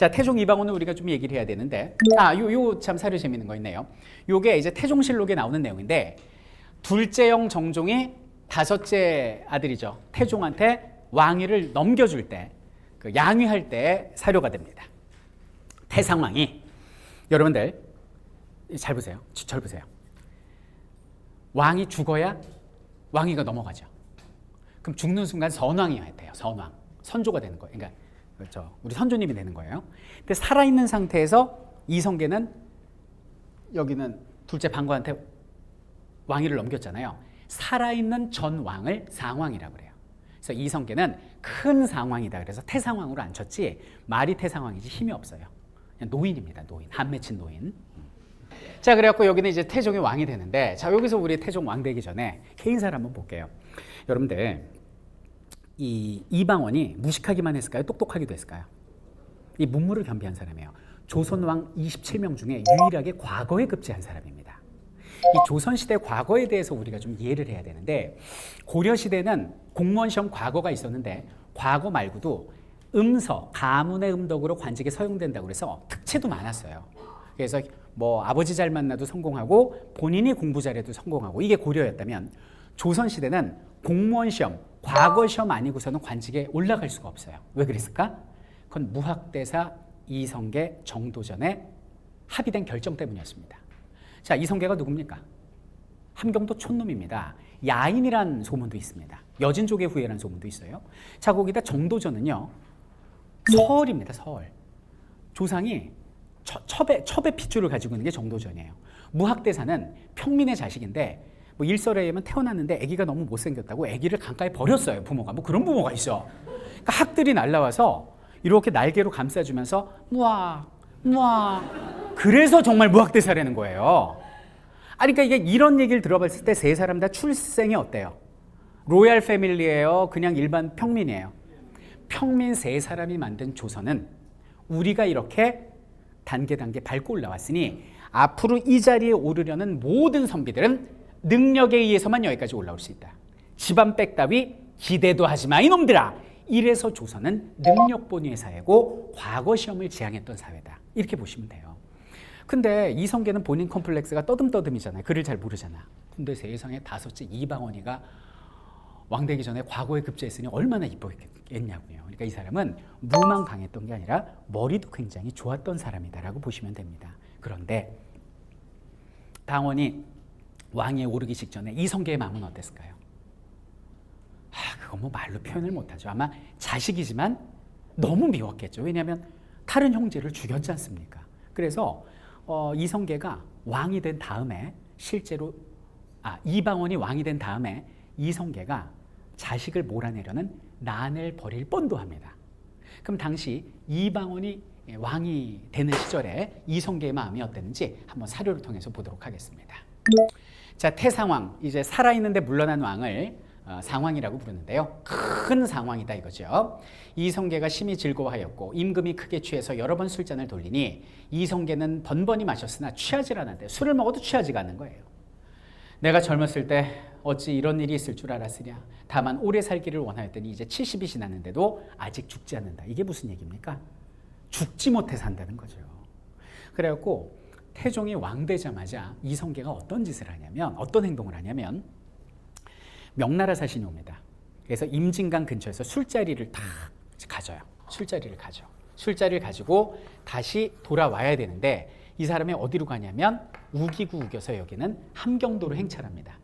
자, 태종 이방원은 우리가 좀 얘기를 해야 되는데, 요 참 사료 재밌는 거 있네요. 요게 이제 태종실록에 나오는 내용인데, 둘째 형 정종이 다섯째 아들이죠. 태종한테 왕위를 넘겨줄 때, 그 양위할 때 사료가 됩니다. 태상왕이, 여러분들 잘 보세요. 절 보세요. 왕이 죽어야 왕위가 넘어가죠. 그럼 죽는 순간 선왕이어야 돼요. 선왕, 선조가 되는 거예요. 그러니까 그렇죠. 우리 선조님이 되는 거예요. 근데 살아있는 상태에서 이성계는 여기는 둘째 방과한테 왕위를 넘겼잖아요. 살아있는 전 왕을 상왕이라고 그래요. 그래서 이성계는 큰 상왕이다. 그래서 태상왕으로 앉혔지, 말이 태상왕이지 힘이 없어요. 그냥 노인입니다. 노인, 한 맺힌 노인. 자, 그래갖고 여기는 이제 태종이 왕이 되는데, 자, 여기서 우리 태종 왕 되기 전에 개인사를 한번 볼게요. 여러분들, 이 이방원이 무식하기만 했을까요? 똑똑하기도 했을까요? 이 문무를 겸비한 사람이에요. 조선 왕 27명 중에 유일하게 과거에 급제한 사람입니다. 이 조선시대 과거에 대해서 우리가 좀 이해를 해야 되는데, 고려시대는 공무원 시험 과거가 있었는데, 과거 말고도 음서, 가문의 음덕으로 관직에 서용된다고 해서 특채도 많았어요. 그래서 뭐 아버지 잘 만나도 성공하고 본인이 공부 잘해도 성공하고, 이게 고려였다면, 조선시대는 공무원 시험, 과거 시험 아니고서는 관직에 올라갈 수가 없어요. 왜 그랬을까? 그건 무학대사 이성계 정도전에 합의된 결정 때문이었습니다. 자, 이성계가 누굽니까? 함경도 촌놈입니다. 야인이란 소문도 있습니다. 여진족의 후예라는 소문도 있어요. 자, 거기다 정도전은요, 서얼입니다. 서얼. 조상이 첩의 핏줄을 가지고 있는 게 정도전이에요. 무학대사는 평민의 자식인데, 뭐 일설에 의하면 태어났는데 아기가 너무 못생겼다고 아기를 강가에 버렸어요. 부모가. 뭐 그런 부모가 있어. 그러니까 학들이 날라와서 이렇게 날개로 감싸주면서 무학. 그래서 정말 무학대사라는 거예요. 아니, 그러니까 이게 이런 얘기를 들어봤을 때 세 사람 다 출생이 어때요? 로얄 패밀리예요? 그냥 일반 평민이에요? 평민 세 사람이 만든 조선은 우리가 이렇게 단계 밟고 올라왔으니, 앞으로 이 자리에 오르려는 모든 선비들은 능력에 의해서만 여기까지 올라올 수 있다. 집안 백 따위 기대도 하지 마, 이놈들아. 이래서 조선은 능력본위의 사회고 과거 시험을 지향했던 사회다. 이렇게 보시면 돼요. 근데 이성계는 본인 컴플렉스가 떠듬떠듬이잖아요. 글을 잘 모르잖아. 근데 세상에 다섯째 이방원이가 왕 되기 전에 과거에 급제했으니 얼마나 이뻤겠냐고요. 그러니까 이 사람은 무만 강했던 게 아니라 머리도 굉장히 좋았던 사람이다라고 보시면 됩니다. 그런데 방원이 왕위에 오르기 직전에 이성계의 마음은 어땠을까요? 그건 뭐 말로 표현을 못하죠. 아마 자식이지만 너무 미웠겠죠. 왜냐하면 다른 형제를 죽였지 않습니까? 그래서 이성계가 왕이 된 다음에, 실제로 이방원이 왕이 된 다음에 이성계가 자식을 몰아내려는 난을 벌일 뻔도 합니다. 그럼 당시 이방원이 왕이 되는 시절에 이성계의 마음이 어땠는지 한번 사료를 통해서 보도록 하겠습니다. 자, 태상왕, 이제 살아있는데 물러난 왕을 상왕이라고 부르는데요. 큰 상왕이다 이거죠. 이성계가 심히 즐거워하였고 임금이 크게 취해서 여러 번 술잔을 돌리니 이성계는 번번이 마셨으나 취하지 않았는데, 술을 먹어도 취하지가 않는 거예요. 내가 젊었을 때 어찌 이런 일이 있을 줄 알았으랴. 다만 오래 살기를 원하였더니 이제 70이 지났는데도 아직 죽지 않는다. 이게 무슨 얘기입니까? 죽지 못해 산다는 거죠. 그래갖고 태종이 왕 되자마자 이성계가 어떤 행동을 하냐면 명나라 사신이 옵니다. 그래서 임진강 근처에서 술자리를 딱 가져요. 술자리를 가지고 다시 돌아와야 되는데, 이 사람이 어디로 가냐면 우기고 우겨서 여기는 함경도로 행차합니다.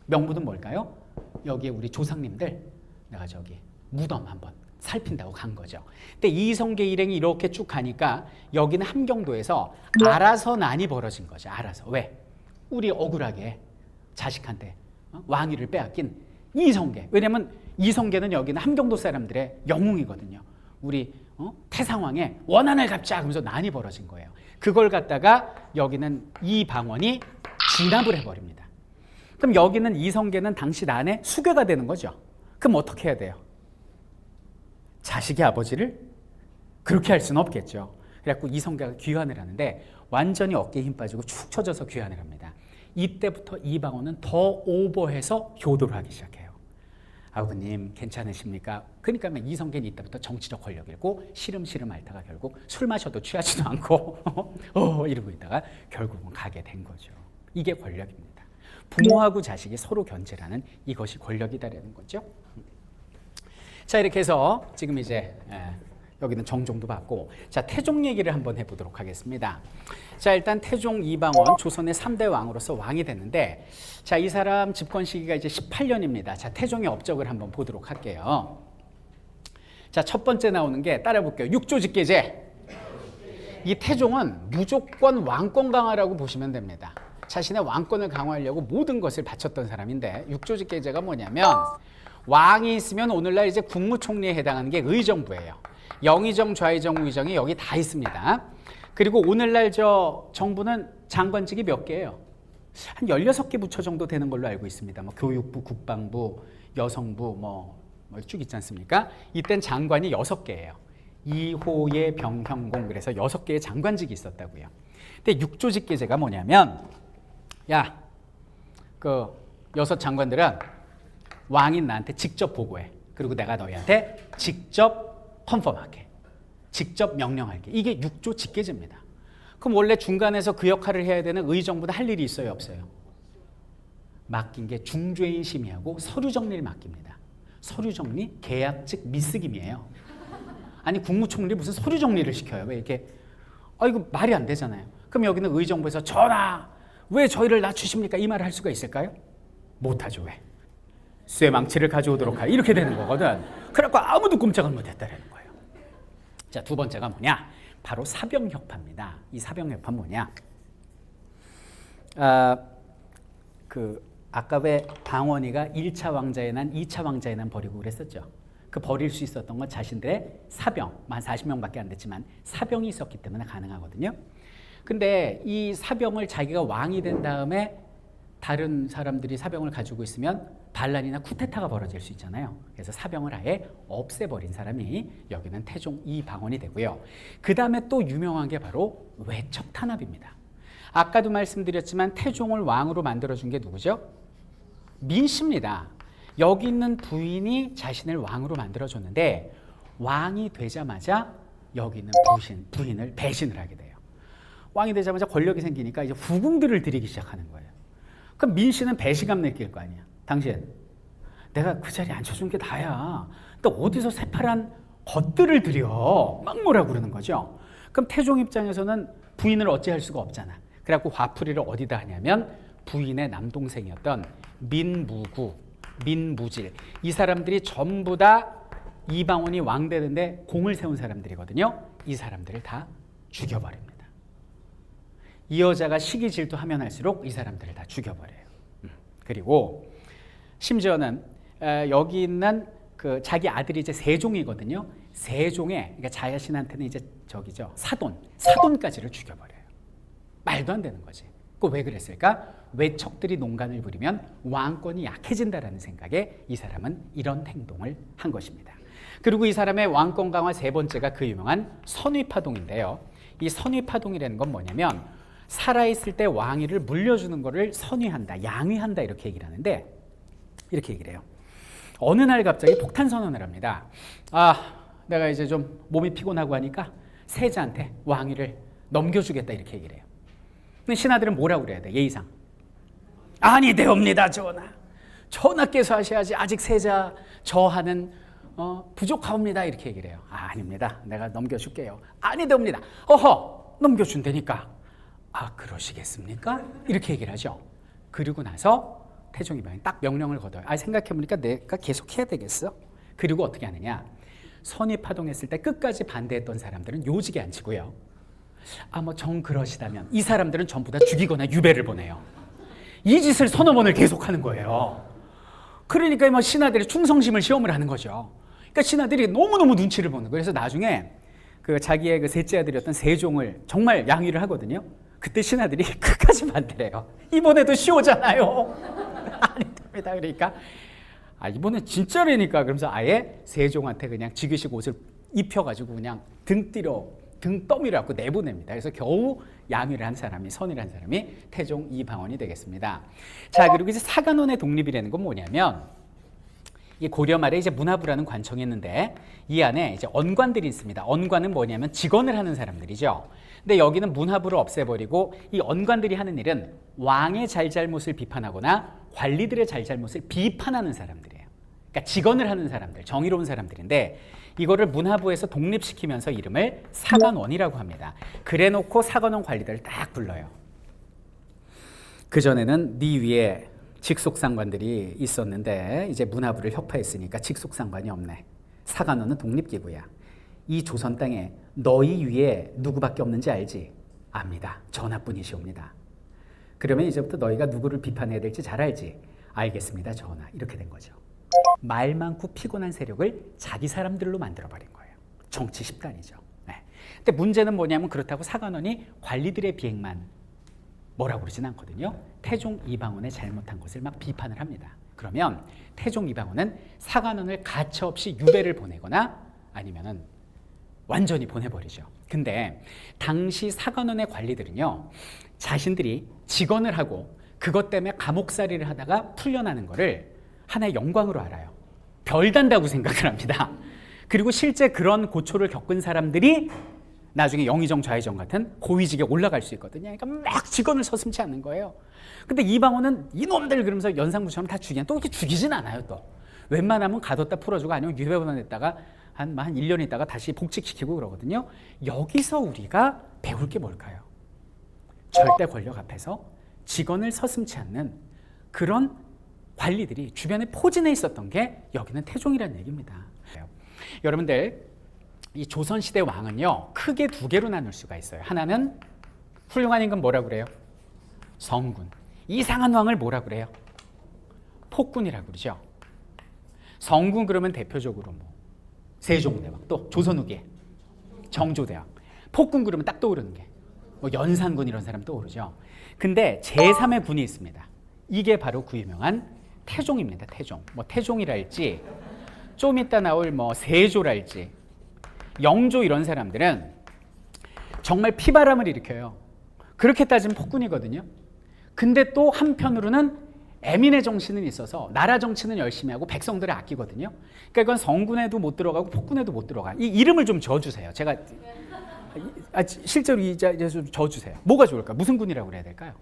명분은 뭘까요? 여기에 우리 조상님들, 내가 저기 무덤 한번 살핀다고 간 거죠. 근데 이성계 일행이 이렇게 쭉 가니까 여기는 함경도에서 알아서 난이 벌어진 거죠. 알아서. 왜? 우리 억울하게 자식한테 왕위를 빼앗긴 이성계. 왜냐면 이성계는 여기는 함경도 사람들의 영웅이거든요. 우리 태상왕의 원한을 갚자 하면서 난이 벌어진 거예요. 그걸 갖다가 여기는 이방원이 진압을 해버립니다. 그럼 여기는 이성계는 당시 난의 수괴가 되는 거죠. 그럼 어떻게 해야 돼요? 자식이 아버지를 그렇게 할 수는 없겠죠. 그래갖고 이성계가 귀환을 하는데 완전히 어깨에 힘 빠지고 축 처져서 귀환을 합니다. 이때부터 이방원은 더 오버해서 효도를 하기 시작해요. 아버님 괜찮으십니까? 그러니까 이성계는 이때부터 정치적 권력 잃고 시름시름 앓다가 결국 술 마셔도 취하지도 않고 이러고 있다가 결국은 가게 된 거죠. 이게 권력입니다. 부모하고 자식이 서로 견제라는 이것이 권력이다라는 거죠. 자, 이렇게 해서 지금 이제 여기는 정종도 봤고, 자, 태종 얘기를 한번 해보도록 하겠습니다. 자, 일단 태종 이방원 조선의 3대 왕으로서 왕이 됐는데, 자, 이 사람 집권 시기가 이제 18년입니다. 자, 태종의 업적을 한번 보도록 할게요. 자, 첫 번째 나오는 게 따라 볼게요. 육조직계제. 이 태종은 무조건 왕권 강화라고 보시면 됩니다. 자신의 왕권을 강화하려고 모든 것을 바쳤던 사람인데, 육조직계제가 뭐냐면 왕이 있으면 오늘날 이제 국무총리에 해당하는 게 의정부예요. 영의정, 좌의정, 우의정이 여기 다 있습니다. 그리고 오늘날 저 정부는 장관직이 몇 개예요? 한 16개 부처 정도 되는 걸로 알고 있습니다. 뭐 교육부, 국방부, 여성부 뭐 쭉 있지 않습니까? 이땐 장관이 6개예요. 이호예, 병형공, 그래서 6개의 장관직이 있었다고요. 근데 육조직계제가 뭐냐면, 야, 그 6 장관들은 왕인 나한테 직접 보고해. 그리고 내가 너희한테 직접 컨펌할게. 직접 명령할게. 이게 육조 직계제입니다. 그럼 원래 중간에서 그 역할을 해야 되는 의정부는 할 일이 있어요, 없어요? 맡긴 게 중죄인 심의하고 서류 정리를 맡깁니다. 서류 정리, 계약직 미쓰김이에요. 아니 국무총리 무슨 서류 정리를 시켜요? 왜 이렇게? 이거 말이 안 되잖아요. 그럼 여기는 의정부에서 전하, 왜 저희를 낮추십니까? 이 말을 할 수가 있을까요? 못하죠. 왜? 쇠망치를 가져오도록 하여 이렇게 되는 거거든. 그래갖고 아무도 꼼짝을 못했다라는 거예요. 자, 두 번째가 뭐냐? 바로 사병혁파입니다. 이 사병혁파 뭐냐? 아까 왜 방원이가 1차 왕자의 난, 2차 왕자의 난 버리고 그랬었죠. 그 버릴 수 있었던 건 자신들의 사병, 한 40명밖에 안 됐지만 사병이 있었기 때문에 가능하거든요. 근데 이 사병을 자기가 왕이 된 다음에 다른 사람들이 사병을 가지고 있으면 반란이나 쿠데타가 벌어질 수 있잖아요. 그래서 사병을 아예 없애버린 사람이 여기는 태종 이방원이 되고요. 그 다음에 또 유명한 게 바로 외척탄압입니다. 아까도 말씀드렸지만 태종을 왕으로 만들어준 게 누구죠? 민씨입니다. 여기 있는 부인이 자신을 왕으로 만들어줬는데 왕이 되자마자 여기 있는 부인을 배신을 하게 돼요. 왕이 되자마자 권력이 생기니까 이제 후궁들을 들이기 시작하는 거예요. 그럼 민씨는 배신감 느낄 거 아니야. 당신, 내가 그 자리에 앉혀준 게 다야. 또 어디서 새파란 것들을 들여. 막 뭐라 그러는 거죠. 그럼 태종 입장에서는 부인을 어찌할 수가 없잖아. 그래갖고 화풀이를 어디다 하냐면 부인의 남동생이었던 민무구, 민무질. 이 사람들이 전부 다 이방원이 왕 되는데 공을 세운 사람들이거든요. 이 사람들을 다 죽여버립니다. 이 여자가 시기 질투하면 할수록 이 사람들을 다 죽여버려요. 그리고 심지어는 여기 있는 그 자기 아들이 이제 세종이거든요. 세종의, 그러니까 자신한테는 이제 저기죠, 사돈까지를 죽여버려요. 말도 안 되는 거지. 그 왜 그랬을까? 외척들이 농간을 부리면 왕권이 약해진다라는 생각에 이 사람은 이런 행동을 한 것입니다. 그리고 이 사람의 왕권 강화 세 번째가 그 유명한 선위파동인데요. 이 선위파동이라는 건 뭐냐면 살아있을 때 왕위를 물려주는 거를 선위한다, 양위한다 이렇게 얘기를 하는데 이렇게 얘기를 해요. 어느 날 갑자기 폭탄 선언을 합니다. 내가 이제 좀 몸이 피곤하고 하니까 세자한테 왕위를 넘겨주겠다 이렇게 얘기를 해요. 근데 신하들은 뭐라고 그래야 돼? 예의상. 아니되옵니다 전하. 전하께서 하셔야지 아직 세자 저하는 부족하옵니다 이렇게 얘기를 해요. 아닙니다. 내가 넘겨줄게요. 아니되옵니다. 넘겨준다니까. 그러시겠습니까? 이렇게 얘기를 하죠. 그리고 나서 태종 이방원이 딱 명령을 거둬요. 생각해보니까 내가 계속 해야 되겠어. 그리고 어떻게 하느냐. 선위파동했을 때 끝까지 반대했던 사람들은 요직에 앉히고요. 정 그러시다면 이 사람들은 전부 다 죽이거나 유배를 보내요. 이 짓을 서너 번을 계속하는 거예요. 그러니까 신하들이 충성심을 시험을 하는 거죠. 그러니까 신하들이 너무너무 눈치를 보는 거예요. 그래서 나중에 그 자기의 그 셋째 아들이었던 세종을 정말 양위를 하거든요. 그때 신하들이 끝까지 반대를 해요. 이번에도 쉬오잖아요. 아닙니다. 그러니까 이번엔 진짜라니까. 그러면서 아예 세종한테 그냥 지그식 옷을 입혀가지고 그냥 등 떠밀어 갖고 내보냅니다. 그래서 겨우 양위를 한 사람이, 선위를 한 사람이 태종 이방원이 되겠습니다. 자, 그리고 이제 사간원의 독립이라는 건 뭐냐면 이 고려 말에 이제 문화부라는 관청이 있는데 이 안에 이제 언관들이 있습니다. 언관은 뭐냐면 직언을 하는 사람들이죠. 근데 여기는 문화부를 없애버리고 이 언관들이 하는 일은 왕의 잘잘못을 비판하거나 관리들의 잘잘못을 비판하는 사람들이에요. 그러니까 직언을 하는 사람들, 정의로운 사람들인데 이거를 문화부에서 독립시키면서 이름을 사관원이라고 합니다. 그래놓고 사관원 관리들을 딱 불러요. 그전에는 네 위에 직속상관들이 있었는데 이제 문화부를 혁파했으니까 직속상관이 없네. 사관원은 독립기구야. 이 조선 땅에 너희 위에 누구밖에 없는지 알지? 압니다. 전하뿐이시옵니다. 그러면 이제부터 너희가 누구를 비판해야 될지 잘 알지? 알겠습니다. 전하. 이렇게 된 거죠. 말 많고 피곤한 세력을 자기 사람들로 만들어버린 거예요. 정치 집단이죠. 네. 근데 문제는 뭐냐면 그렇다고 사관원이 관리들의 비행만 뭐라고 그러진 않거든요. 태종 이방원의 잘못한 것을 막 비판을 합니다. 그러면 태종 이방원은 사관원을 가차없이 유배를 보내거나 아니면은 완전히 보내버리죠. 근데 당시 사관원의 관리들은요, 자신들이 직언을 하고 그것 때문에 감옥살이를 하다가 풀려나는 거를 하나의 영광으로 알아요. 별단다고 생각을 합니다. 그리고 실제 그런 고초를 겪은 사람들이 나중에 영의정, 좌의정 같은 고위직에 올라갈 수 있거든요. 그러니까 막 직언을 서슴지 않는 거예요. 근데 이방원은 이놈들 그러면서 연산구처럼 다 죽이는, 또 이렇게 죽이진 않아요. 또 웬만하면 가뒀다 풀어주고 아니면 유배보냈다가 한 1년 있다가 다시 복직시키고 그러거든요. 여기서 우리가 배울 게 뭘까요? 절대 권력 앞에서 직언을 서슴지 않는 그런 관리들이 주변에 포진해 있었던 게 여기는 태종이라는 얘기입니다. 여러분들, 이 조선시대 왕은요, 크게 두 개로 나눌 수가 있어요. 하나는 훌륭한 임금 뭐라고 그래요? 성군. 이상한 왕을 뭐라고 그래요? 폭군이라고 그러죠. 성군 그러면 대표적으로 뭐 세종대왕, 또 조선 후기에 정조대왕. 폭군 그러면 딱 떠오르는 게 뭐 연산군 이런 사람 떠오르죠. 근데 제3의 군이 있습니다. 이게 바로 그 유명한 태종입니다. 태종. 뭐 태종이랄지 좀 이따 나올 뭐 세조랄지 영조 이런 사람들은 정말 피바람을 일으켜요. 그렇게 따지면 폭군이거든요. 근데 또 한편으로는 애민의 정신은 있어서 나라 정치는 열심히 하고 백성들을 아끼거든요. 그러니까 이건 성군에도 못 들어가고 폭군에도 못 들어가. 이 이름을 좀 지어주세요. 제가 실제로 이제 좀 지어주세요. 뭐가 좋을까? 무슨 군이라고 그래야 될까요?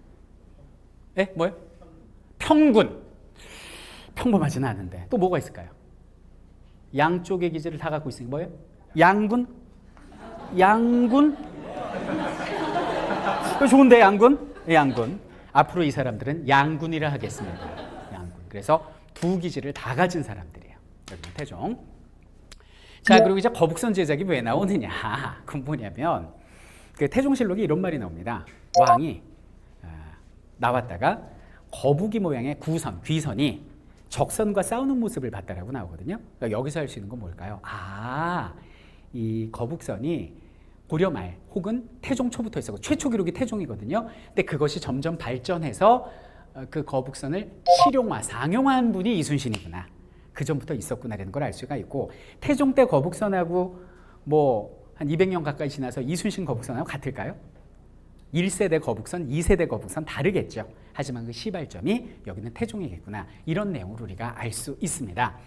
예? 뭐요? 평군. 평범하지는 않은데 또 뭐가 있을까요? 양쪽의 기질을 다 갖고 있으니까 뭐예요? 양군? 양군? 좋은데 양군? 양군. 앞으로 이 사람들은 양군이라 하겠습니다. 양군. 그래서 두 기질을 다 가진 사람들이에요. 여기는 태종. 자, 그리고 이제 거북선 제작이 왜 나오느냐? 그건 뭐냐면 그 태종실록에 이런 말이 나옵니다. 왕이 나왔다가 거북이 모양의 구선, 귀선이 적선과 싸우는 모습을 봤다라고 나오거든요. 그러니까 여기서 알 수 있는 건 뭘까요? 이 거북선이 고려 말 혹은 태종 초부터 있었고 최초 기록이 태종이거든요. 근데 그것이 점점 발전해서 그 거북선을 실용화, 상용화한 분이 이순신이구나. 그 전부터 있었구나라는 걸 알 수가 있고, 태종 때 거북선하고 뭐 한 200년 가까이 지나서 이순신 거북선하고 같을까요? 1세대 거북선, 2세대 거북선 다르겠죠. 하지만 그 시발점이 여기는 태종이겠구나. 이런 내용을 우리가 알 수 있습니다.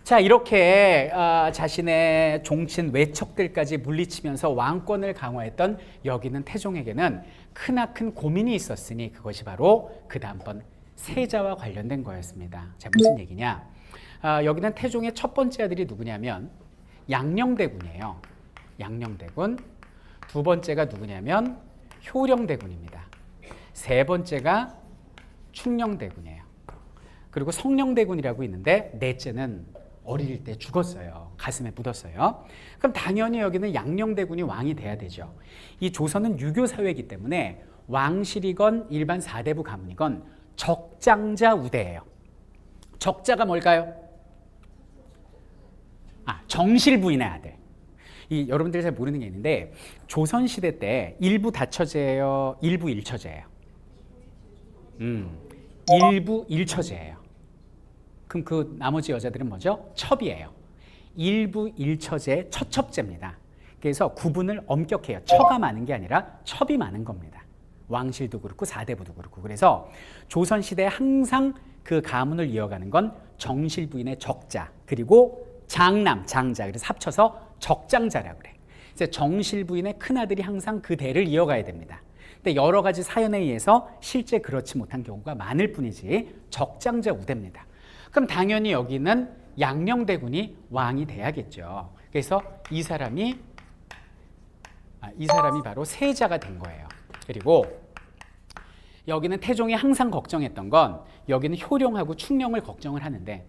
자, 이렇게 자신의 종친 외척들까지 물리치면서 왕권을 강화했던 여기는 태종에게는 크나큰 고민이 있었으니 그것이 바로 그 다음번 세자와 관련된 거였습니다. 자, 무슨 얘기냐? 여기는 태종의 첫 번째 아들이 누구냐면 양녕대군이에요. 양녕대군. 두 번째가 누구냐면 효령대군입니다. 세 번째가 충녕대군이에요. 그리고 성령대군이라고 있는데 넷째는 어릴 때 죽었어요. 가슴에 묻었어요. 그럼 당연히 여기는 양녕대군이 왕이 돼야 되죠. 이 조선은 유교 사회이기 때문에 왕실이건 일반 사대부 가문이건 적장자 우대예요. 적자가 뭘까요? 정실부인의 아들. 여러분들이 잘 모르는 게 있는데 조선시대 때 일부 다처제예요, 일부 일처제예요? 일부 일처제예요. 그럼 그 나머지 여자들은 뭐죠? 첩이에요. 일부 일처제의 처첩제입니다. 그래서 구분을 엄격히 해요. 처가 많은 게 아니라 첩이 많은 겁니다. 왕실도 그렇고 사대부도 그렇고. 그래서 조선시대에 항상 그 가문을 이어가는 건 정실 부인의 적자 그리고 장남, 장자 그래서 합쳐서 적장자라고 그래. 그래서 정실 부인의 큰아들이 항상 그 대를 이어가야 됩니다. 근데 여러 가지 사연에 의해서 실제 그렇지 못한 경우가 많을 뿐이지 적장자 우대입니다. 그럼 당연히 여기는 양녕대군이 왕이 돼야겠죠. 그래서 이 사람이 바로 세자가 된 거예요. 그리고 여기는 태종이 항상 걱정했던 건 여기는 효령하고 충령을 걱정을 하는데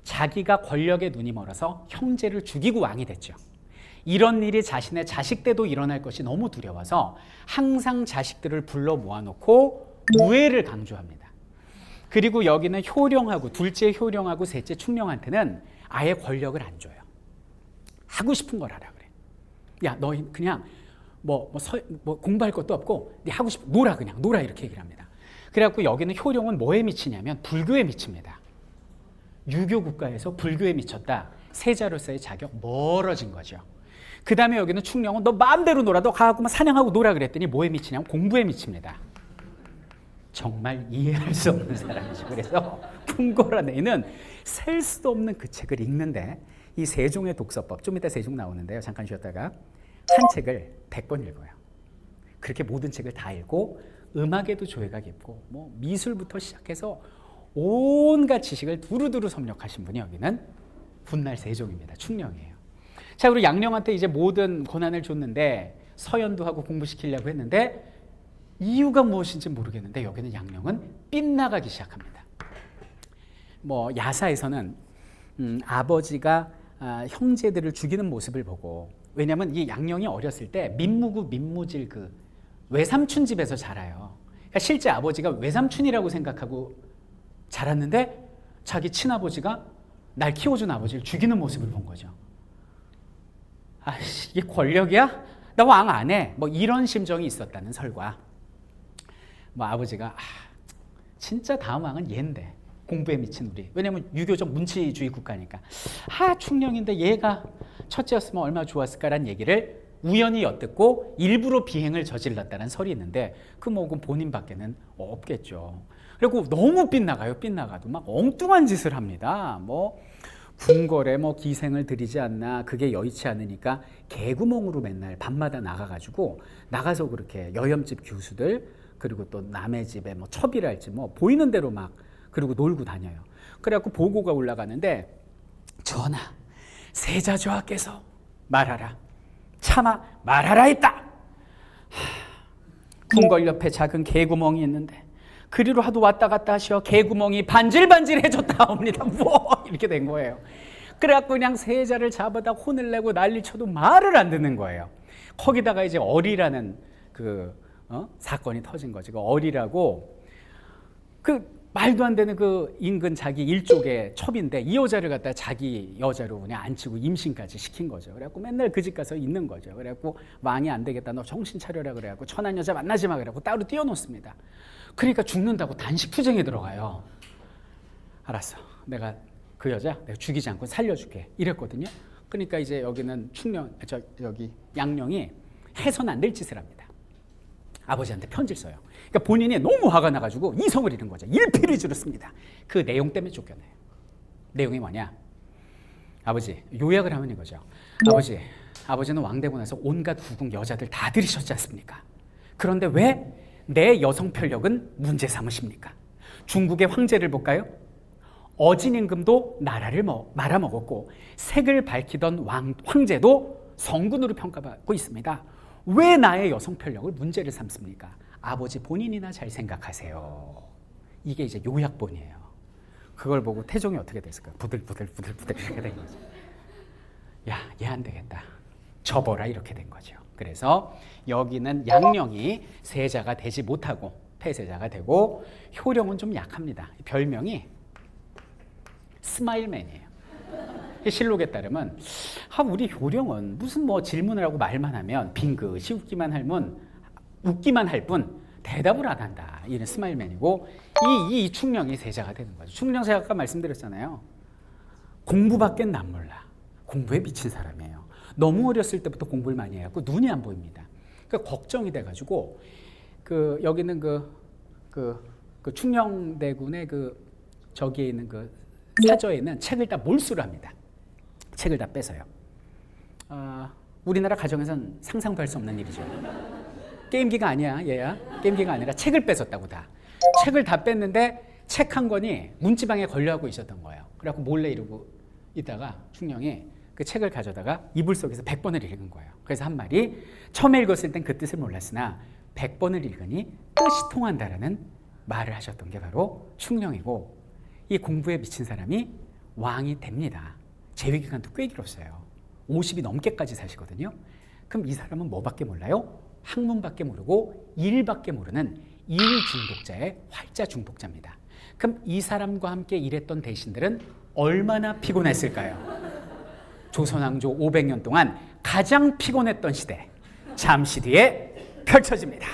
자기가 권력에 눈이 멀어서 형제를 죽이고 왕이 됐죠. 이런 일이 자신의 자식 때도 일어날 것이 너무 두려워서 항상 자식들을 불러 모아놓고 우애를 강조합니다. 그리고 여기는 효령하고 둘째 효령하고 셋째 충령한테는 아예 권력을 안 줘요. 하고 싶은 걸 하라 그래. 야, 너 그냥 뭐 공부할 것도 없고 네 하고 싶은 놀아 그냥 놀아 이렇게 얘기를 합니다. 그래갖고 여기는 효령은 뭐에 미치냐면 불교에 미칩니다. 유교 국가에서 불교에 미쳤다. 세자로서의 자격 멀어진 거죠. 그 다음에 여기는 충령은 너 마음대로 놀아. 너 가갖고 사냥하고 놀아 그랬더니 뭐에 미치냐면 공부에 미칩니다. 정말 이해할 수 없는 사람이죠. 그래서 풍거란 애는 셀 수도 없는 그 책을 읽는데 이 세종의 독서법, 좀 이따 세종 나오는데요. 잠깐 쉬었다가 한 책을 100번 읽어요. 그렇게 모든 책을 다 읽고 음악에도 조예가 깊고 뭐 미술부터 시작해서 온갖 지식을 두루두루 섭렵하신 분이 여기는 훗날 세종입니다. 충령이에요. 자, 그리고 양령한테 이제 모든 권한을 줬는데 서연도 하고 공부시키려고 했는데 이유가 무엇인지 모르겠는데 여기는 양령은 빗나가기 시작합니다. 뭐 야사에서는 아버지가 형제들을 죽이는 모습을 보고, 왜냐하면 이 양령이 어렸을 때 민무구 민무질 그 외삼촌 집에서 자라요. 그러니까 실제 아버지가 외삼촌이라고 생각하고 자랐는데 자기 친아버지가 날 키워준 아버지를 죽이는 모습을 본 거죠. 아이씨, 이게 권력이야? 나 왕 안 해. 뭐 이런 심정이 있었다는 설과, 뭐 아버지가 진짜 다음 왕은 얘인데 공부에 미친 우리, 왜냐면 유교적 문치주의 국가니까 충령인데 얘가 첫째였으면 얼마나 좋았을까라는 얘기를 우연히 엿듣고 일부러 비행을 저질렀다는 설이 있는데 그 본인밖에는 없겠죠. 그리고 너무 빗나가요. 빗나가도 막 엉뚱한 짓을 합니다. 뭐 궁궐에 뭐 기생을 들이지 않나, 그게 여의치 않으니까 개구멍으로 맨날 밤마다 나가가지고 나가서 그렇게 여염집 교수들 그리고 또 남의 집에 뭐 첩이랄지 뭐 보이는 대로 막 그리고 놀고 다녀요. 그래갖고 보고가 올라가는데 전하, 세자조하께서 말하라, 차마 말하라 했다. 궁궐 옆에 작은 개구멍이 있는데 그리로 하도 왔다 갔다 하셔 개구멍이 반질반질해졌다옵니다. 뭐 이렇게 된 거예요. 그래갖고 그냥 세자를 잡아다 혼을 내고 난리 쳐도 말을 안 듣는 거예요. 거기다가 이제 어리라는 사건이 터진 거지. 그 어리라고 그 말도 안 되는 그 인근 자기 일족의 첩인데 이 여자를 갖다 자기 여자로 그냥 앉히고 임신까지 시킨 거죠. 그래갖고 맨날 그 집 가서 있는 거죠. 그래갖고 왕이 안 되겠다, 너 정신 차려라 그래갖고 천한 여자 만나지 마 그래갖고 따로 띄워놓습니다. 그러니까 죽는다고 단식 투쟁에 들어가요. 알았어, 내가 그 여자 내가 죽이지 않고 살려줄게 이랬거든요. 그러니까 이제 여기는 여기 양령이 해서는 안 될 짓을 합니다. 아버지한테 편지를 써요. 그러니까 본인이 너무 화가 나가지고 이성을 잃은 거죠. 일필위주로 씁니다. 그 내용 때문에 쫓겨나요. 내용이 뭐냐? 아버지, 요약을 하면 이거죠. 아버지는 왕 되고 나서 온갖 후궁 여자들 다 들이셨지 않습니까? 그런데 왜 내 여성 편력은 문제 삼으십니까? 중국의 황제를 볼까요? 어진 임금도 나라를 말아먹었고 색을 밝히던 황제도 성군으로 평가받고 있습니다. 왜 나의 여성 편력을 문제를 삼습니까? 아버지 본인이나 잘 생각하세요. 이게 이제 요약본이에요. 그걸 보고 태종이 어떻게 됐을까요? 부들부들 이렇게 된 거죠. 야, 얘 안 되겠다, 접어라 이렇게 된 거죠. 그래서 여기는 양령이 세자가 되지 못하고 폐세자가 되고, 효령은 좀 약합니다. 별명이 스마일맨이에요. 실록에 따르면 우리 효령은 무슨 뭐 질문을 하고 말만 하면 빙긋이 웃기만 할 뿐 대답을 안 한다. 이는 스마일맨이고, 이 충령이 세자가 되는 거죠. 충령 제가 아까 말씀드렸잖아요. 공부밖에 안 몰라. 공부에 미친 사람이에요. 너무 어렸을 때부터 공부를 많이 해갖고 눈이 안 보입니다. 그러니까 걱정이 돼가지고 여기는 그 충령대군의 그 저기에 있는 그 사저에 있는 책을 다 몰수를 합니다. 책을 다 뺏어요. 우리나라 가정에선 상상도 할 수 없는 일이죠. 게임기가 아니야, 얘야. 게임기가 아니라 책을 뺏었다고 다. 책을 다 뺐는데 책 한 권이 문지방에 걸려하고 있었던 거예요. 그래갖고 몰래 이러고 있다가 충령이 그 책을 가져다가 이불 속에서 100번을 읽은 거예요. 그래서 한 말이 처음에 읽었을 땐 그 뜻을 몰랐으나 100번을 읽으니 뜻이 통한다라는 말을 하셨던 게 바로 충령이고, 이 공부에 미친 사람이 왕이 됩니다. 재위 기간도 꽤 길었어요. 50이 넘게까지 사시거든요. 그럼 이 사람은 뭐밖에 몰라요? 학문밖에 모르고 일밖에 모르는 일 중독자의 활자 중독자입니다. 그럼 이 사람과 함께 일했던 대신들은 얼마나 피곤했을까요? 조선왕조 500년 동안 가장 피곤했던 시대, 잠시 뒤에 펼쳐집니다.